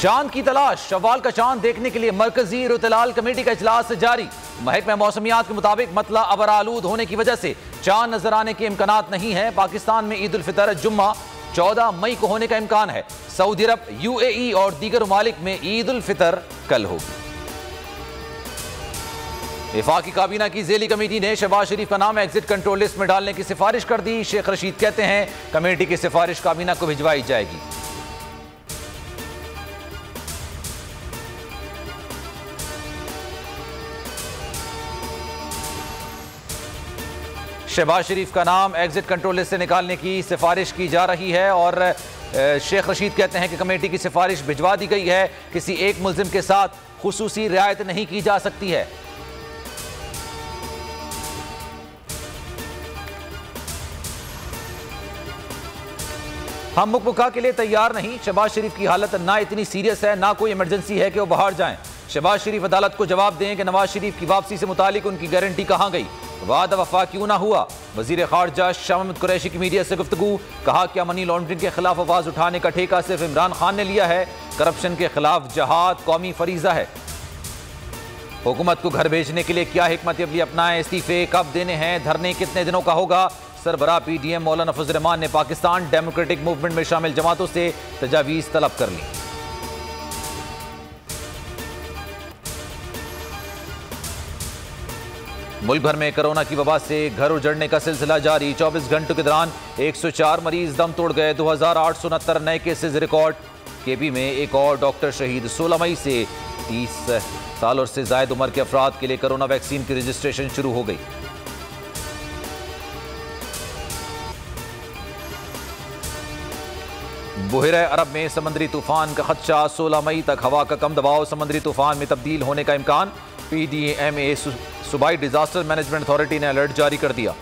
चांद की तलाश, शव्वाल का चांद देखने के लिए मरकजी रुतलाल कमेटी का इजलास जारी। महकमा मौसमियात के मुताबिक मतला अबर आलूद होने की वजह से चांद नजर आने के इम्कानात नहीं है। पाकिस्तान में ईद उल फितर जुम्मा 14 मई को होने का इम्कान है। सऊदी अरब, UAE और दीगर ममालिक में ईद उल फितर कल होगी। वफाकी काबीना की ज़ेली कमेटी ने शहबाज शरीफ का नाम एग्जिट कंट्रोल लिस्ट में डालने की सिफारिश कर दी। शेख रशीद कहते हैं कमेटी की सिफारिश काबीना को भिजवाई जाएगी। शहबाज शरीफ का नाम एग्जिट कंट्रोल लिस्ट से निकालने की सिफारिश की जा रही है और शेख रशीद कहते हैं कि कमेटी की सिफारिश भिजवा दी गई है। किसी एक मुल्जिम के साथ खुसूसी रियायत नहीं की जा सकती है। हम मुकबका के लिए तैयार नहीं। शहबाज शरीफ की हालत ना इतनी सीरियस है, ना कोई इमरजेंसी है कि वो बाहर जाएं। शहबाज शरीफ अदालत को जवाब दें कि नवाज शरीफ की वापसी से मुतालिक उनकी गारंटी कहां गई, वादा वफा क्यों ना हुआ। वजीर खारजा शाह महमूद कुरैशी की मीडिया से गुफ्तगू, कहा क्या मनी लॉन्ड्रिंग के खिलाफ आवाज उठाने का ठेका सिर्फ इमरान खान ने लिया है। करप्शन के खिलाफ जहाद कौमी फरीजा है। हुकूमत को घर भेजने के लिए क्या हिकमत अमली अपनाएं, इस्तीफे कब देने हैं, धरने कितने दिनों का होगा। सरबराह PDM मौलाना फजल रहमान ने पाकिस्तान डेमोक्रेटिक मूवमेंट में शामिल जमातों से तजावीज़ तलब कर ली। मुल्क भर में कोरोना की वबा से घर उजड़ने का सिलसिला जारी। 24 घंटों के दौरान 104 मरीज दम तोड़ गए। 2869 नए केसेज रिकॉर्ड। KP में एक और डॉक्टर शहीद। 16 मई से 30 साल और से जायद उम्र के अफराद के लिए कोरोना वैक्सीन की रजिस्ट्रेशन शुरू हो गई। बुहरे अरब में समंदरी तूफान का खदशा। 16 मई तक हवा का कम दबाव समंदरी तूफान में तब्दील होने का इम्कान। PDMA सूबाई डिजास्टर मैनेजमेंट अथॉरिटी ने अलर्ट जारी कर दिया।